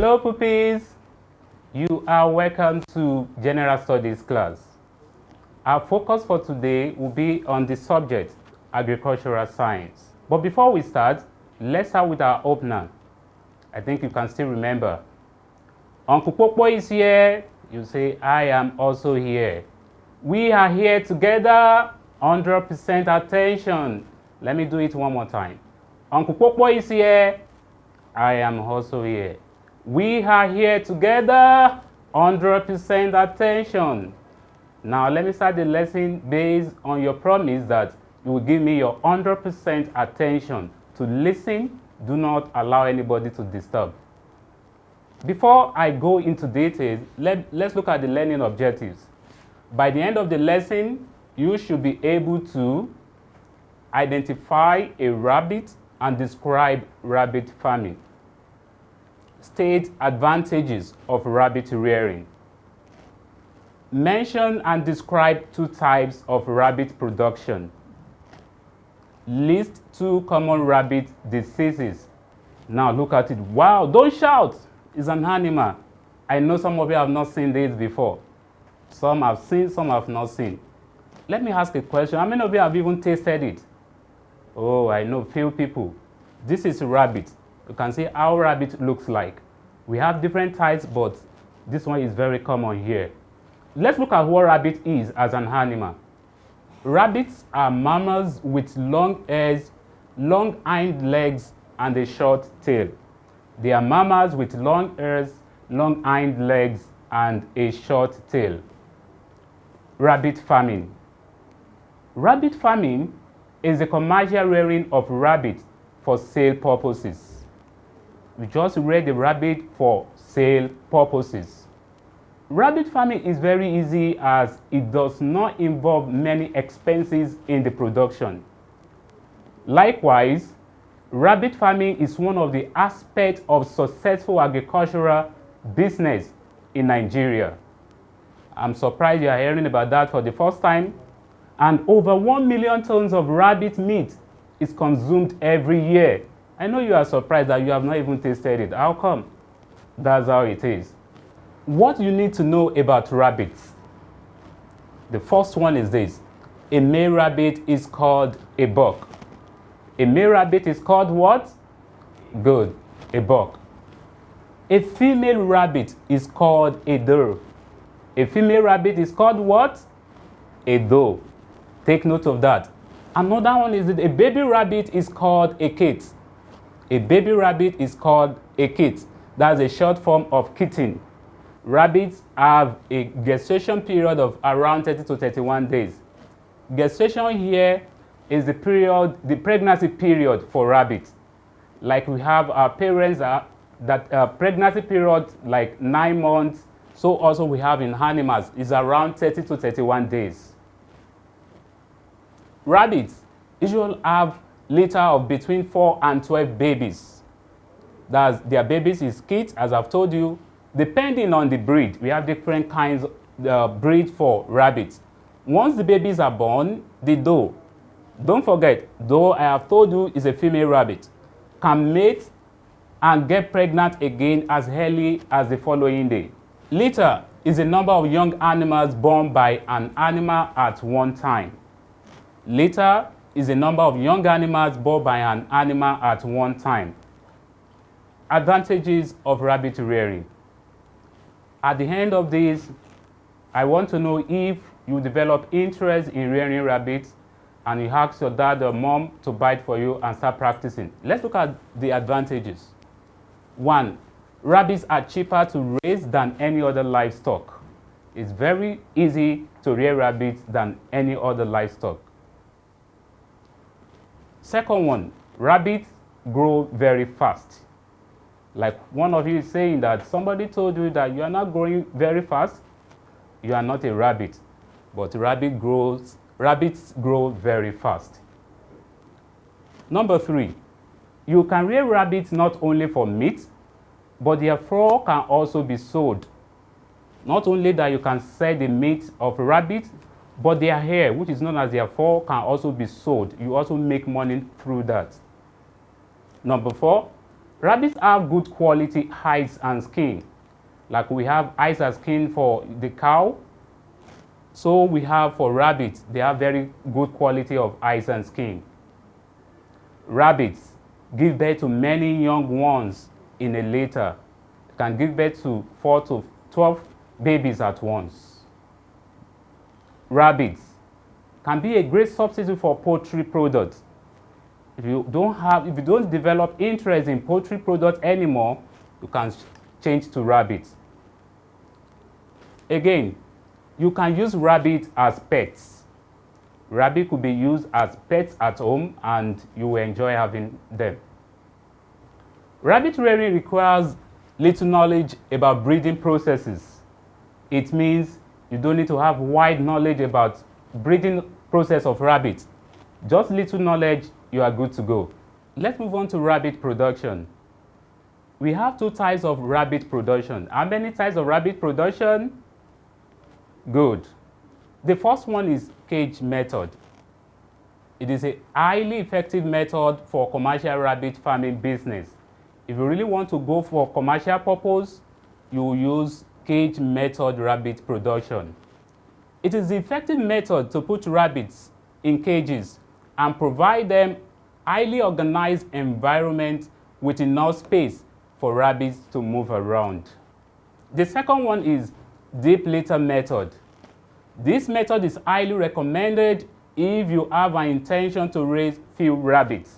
Hello puppies, you are welcome to General Studies class. Our focus for today will be on the subject agricultural science. But before we start, let's start with our opener. I think you can still remember. Uncle Popo is here, you say I am also here. We are here together, 100% attention. Let me do it one more time. Uncle Popo is here, I am also here. We are here together, 100% attention. Now let me start the lesson based on your promise that you will give me your 100% attention to listen. Do not allow anybody to disturb. Before I go into details, let's look at the learning objectives. By the end of the lesson, you should be able to identify a rabbit and describe rabbit farming. State advantages of rabbit rearing. Mention and describe two types of rabbit production. List two common rabbit diseases. Now look at it. Wow, don't shout. It's an animal. I know some of you have not seen this before. Some have seen, some have not seen. Let me ask a question. How many of you have even tasted it? Oh, I know few people. This is rabbit. You can see how rabbit looks like. We have different types, but this one is very common here. Let's look at what rabbit is as an animal. Rabbits are mammals with long ears, long hind legs, and a short tail. They are mammals with long ears, long hind legs, and a short tail. Rabbit farming. Rabbit farming is the commercial rearing of rabbits for sale purposes. We just rear the rabbit for sale purposes. Rabbit farming is very easy as it does not involve many expenses in the production. Likewise, rabbit farming is one of the aspects of successful agricultural business in Nigeria. I'm surprised you are hearing about that for the first time. And over 1 million tons of rabbit meat is consumed every year. I know you are surprised that you have not even tasted it. How come? That's how it is. What you need to know about rabbits. The first one is this. A male rabbit is called a buck. A male rabbit is called what? Good, a buck. A female rabbit is called a doe. A female rabbit is called what? A doe. Take note of that. Another one is that a baby rabbit is called a kit. A baby rabbit is called a kit. That's a short form of kitten. Rabbits have a gestation period of around 30 to 31 days. Gestation here is the pregnancy period for rabbits. Like we have our parents that pregnancy period like 9 months. So also we have in animals is around 30 to 31 days. Rabbits usually have litter of between 4 and 12 babies. That's their babies is kits, as I've told you. Depending on the breed, we have different kinds of breed for rabbits. Once the babies are born, the doe, don't forget, doe I have told you is a female rabbit, can mate and get pregnant again as early as the following day. Litter is the number of young animals born by an animal at one time. Litter is the number of young animals born by an animal at one time. Advantages of rabbit rearing. At the end of this, I want to know if you develop interest in rearing rabbits and you ask your dad or mom to buy it for you and start practicing. Let's look at the advantages. 1. Rabbits are cheaper to raise than any other livestock. It's very easy to rear rabbits than any other livestock. Second one, rabbits grow very fast. Like one of you is saying that somebody told you that you are not growing very fast. You are not a rabbit, but rabbits grow very fast. Number 3, you can rear rabbits not only for meat, but their fur can also be sold. Not only that you can sell the meat of rabbits, but their hair, which is known as their fur, can also be sold. You also make money through that. Number 4, Rabbits have good quality hides and skin. Like we have hides and skin for the cow, so we have for rabbits, they have very good quality of hides and skin. Rabbits give birth to many young ones in a litter. They can give birth to 4 to 12 babies at once. Rabbits can be a great substitute for poultry products. If you don't develop interest in poultry products anymore, you can change to rabbits. Again, you can use rabbits as pets. Rabbit could be used as pets at home and you will enjoy having them. Rabbit rearing requires little knowledge about breeding processes. It means you don't need to have wide knowledge about breeding process of rabbits. Just little knowledge, you are good to go. Let's move on to rabbit production. We have 2 types of rabbit production. How many types of rabbit production? Good. The first one is cage method. It is a highly effective method for commercial rabbit farming business. If you really want to go for commercial purpose, you will use cage method rabbit production. It is the effective method to put rabbits in cages and provide them highly organized environment with enough space for rabbits to move around. The second one is deep litter method. This method is highly recommended if you have an intention to raise few rabbits.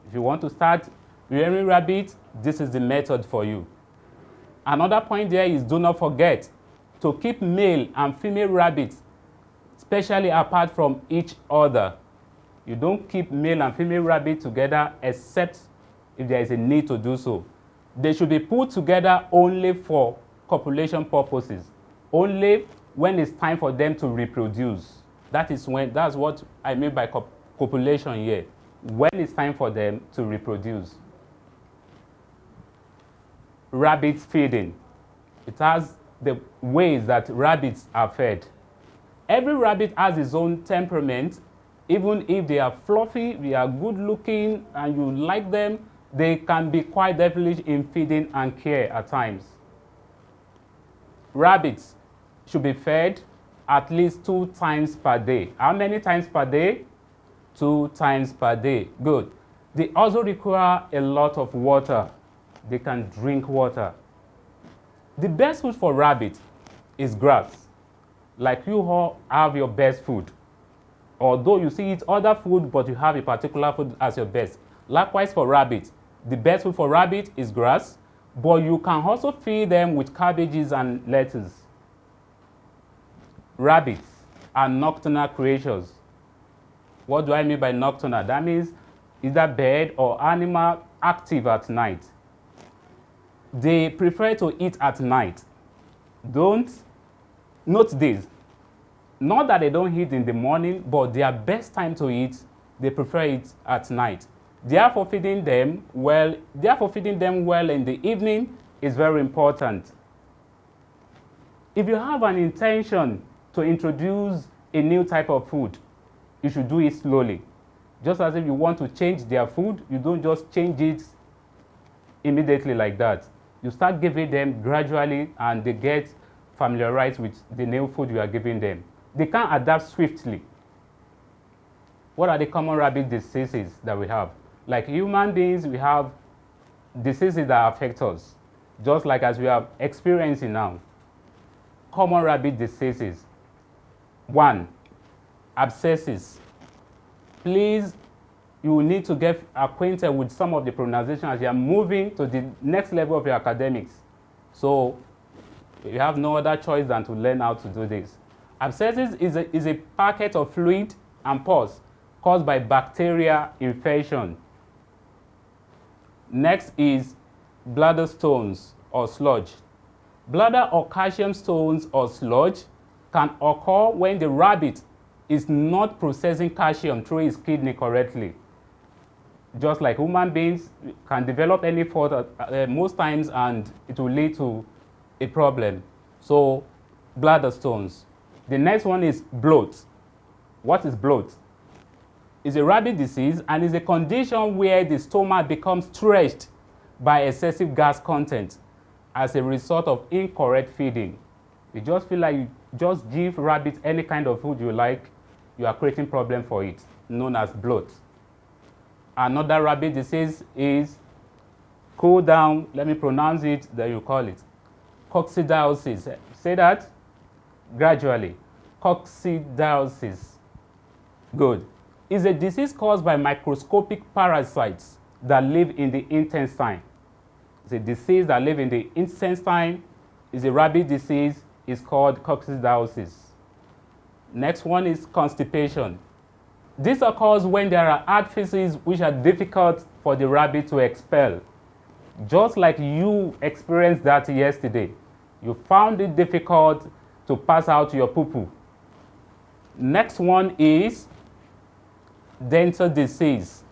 If you want to start rearing rabbits, this is the method for you. Another point there is do not forget to keep male and female rabbits specially apart from each other. You don't keep male and female rabbits together except if there is a need to do so. They should be put together only for copulation purposes, only when it's time for them to reproduce. That's what I mean by copulation here, when it's time for them to reproduce. Rabbit feeding. It has the ways that rabbits are fed. Every rabbit has its own temperament. Even if they are fluffy, they are good looking, and you like them, they can be quite devilish in feeding and care at times. Rabbits should be fed at least 2 times per day. How many times per day? 2 times per day. Good. They also require a lot of water. They can drink water. The best food for rabbits is grass. Like you all have your best food. Although you see eat other food, but you have a particular food as your best. Likewise for rabbits, the best food for rabbit is grass, but you can also feed them with cabbages and lettuce. Rabbits are nocturnal creatures. What do I mean by nocturnal? That means either bird or animal active at night. They prefer to eat at night. Don't note this. Not that they don't eat in the morning, but their best time to eat, they prefer it at night. Therefore, feeding them well in the evening is very important. If you have an intention to introduce a new type of food, you should do it slowly. Just as if you want to change their food, you don't just change it immediately like that. You start giving them gradually and they get familiarized with the new food you are giving them. They can adapt swiftly. What are the common rabbit diseases that we have? Like human beings, we have diseases that affect us, just like as we are experiencing now. Common rabbit diseases. 1, abscesses. Please, you will need to get acquainted with some of the pronunciation as you are moving to the next level of your academics. So you have no other choice than to learn how to do this. Abscesses is a packet of fluid and pus caused by bacteria infection. Next is bladder stones or sludge. Bladder or calcium stones or sludge can occur when the rabbit is not processing calcium through his kidney correctly. Just like human beings can develop any fault most times and it will lead to a problem. So bladder stones. The next one is bloat. What is bloat? It's a rabbit disease and is a condition where the stomach becomes stretched by excessive gas content as a result of incorrect feeding. You just feel like you just give rabbits any kind of food you like, you are creating problem for it, known as bloat. Another rabbit disease is cool down, let me pronounce it, then you call it coccidiosis. Say that gradually. Coccidiosis. Good. It's a disease caused by microscopic parasites that live in the intestine. It's a disease that lives in the intestine. It's a rabbit disease. It's called coccidiosis. Next one is constipation. This occurs when there are hard feces which are difficult for the rabbit to expel. Just like you experienced that yesterday. You found it difficult to pass out your poo-poo. Next one is dental disease.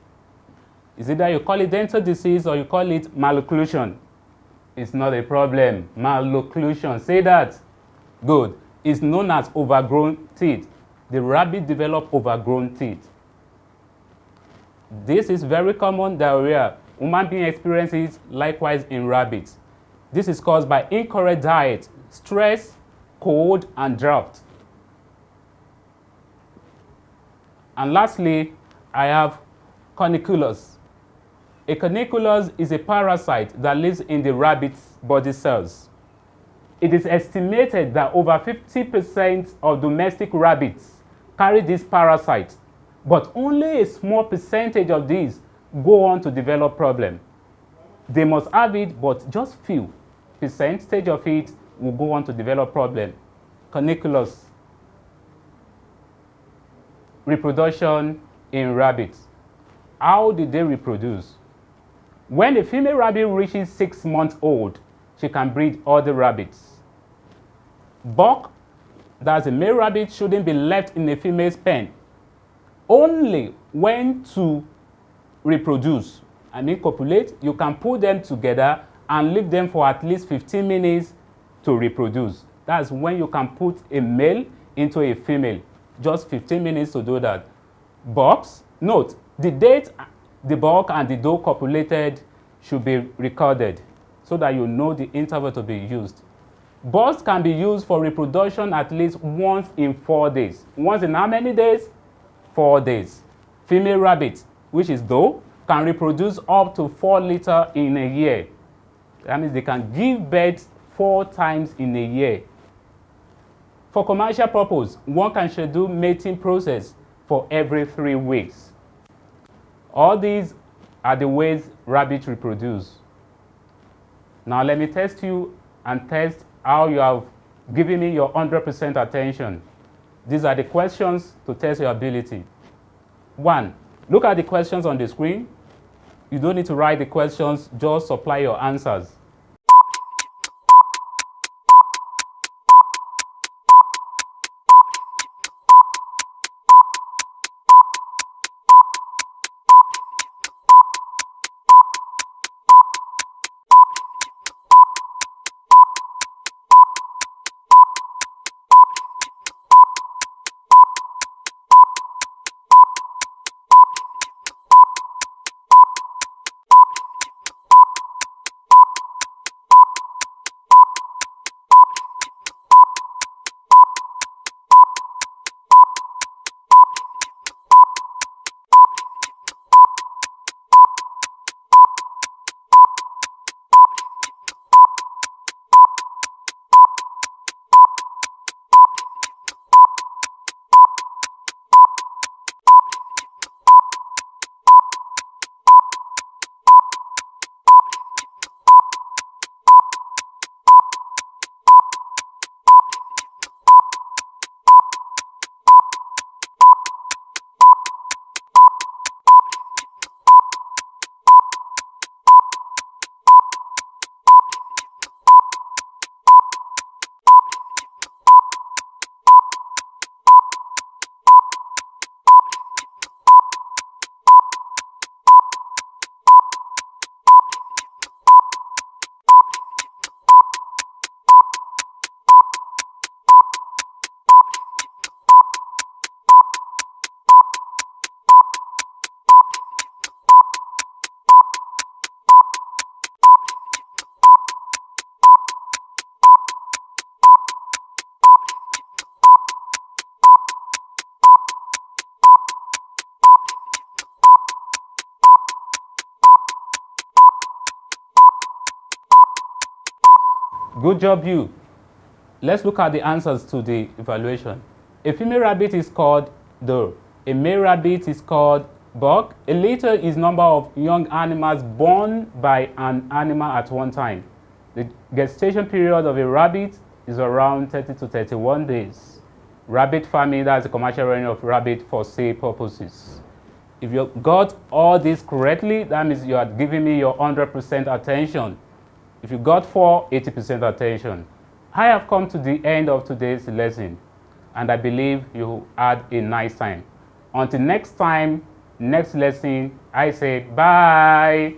Is either you call it dental disease or you call it malocclusion. It's not a problem. Malocclusion. Say that. Good. It's known as overgrown teeth. The rabbit develop overgrown teeth. This is very common diarrhea. Human being experiences likewise in rabbits. This is caused by incorrect diet, stress, cold, and drought. And lastly, I have cuniculus. A cuniculus is a parasite that lives in the rabbit's body cells. It is estimated that over 50% of domestic rabbits carry this parasite, but only a small percentage of these go on to develop problem. They must have it, but just few percentage of it will go on to develop problem. Cuniculus. Reproduction in rabbits. How did they reproduce? When a female rabbit reaches 6 months old, she can breed other rabbits. Buck, that's a male rabbit, shouldn't be left in a female's pen. Only when to reproduce, copulate, you can put them together and leave them for at least 15 minutes to reproduce. That's when you can put a male into a female. Just 15 minutes to do that. Bucks, note, the date the buck and the doe copulated should be recorded so that you know the interval to be used. Bucks can be used for reproduction at least once in 4 days. Once in how many days? 4 days. Female rabbit, which is doe, can reproduce up to 4 litres in a year. That means they can give birth 4 times in a year. For commercial purpose, one can schedule mating process for every 3 weeks. All these are the ways rabbits reproduce. Now let me test you and test how you have given me your 100% attention. These are the questions to test your ability. 1. Look at the questions on the screen. You don't need to write the questions, just supply your answers. Good job, you. Let's look at the answers to the evaluation. A female rabbit is called doe. A male rabbit is called buck. A litter is number of young animals born by an animal at one time. The gestation period of a rabbit is around 30 to 31 days. Rabbit farming, that's the commercial rearing of rabbit for sale purposes. If you got all this correctly, that means you are giving me your 100% attention. If you got 80% attention. I have come to the end of today's lesson, and I believe you had a nice time. Until next time, next lesson, I say bye.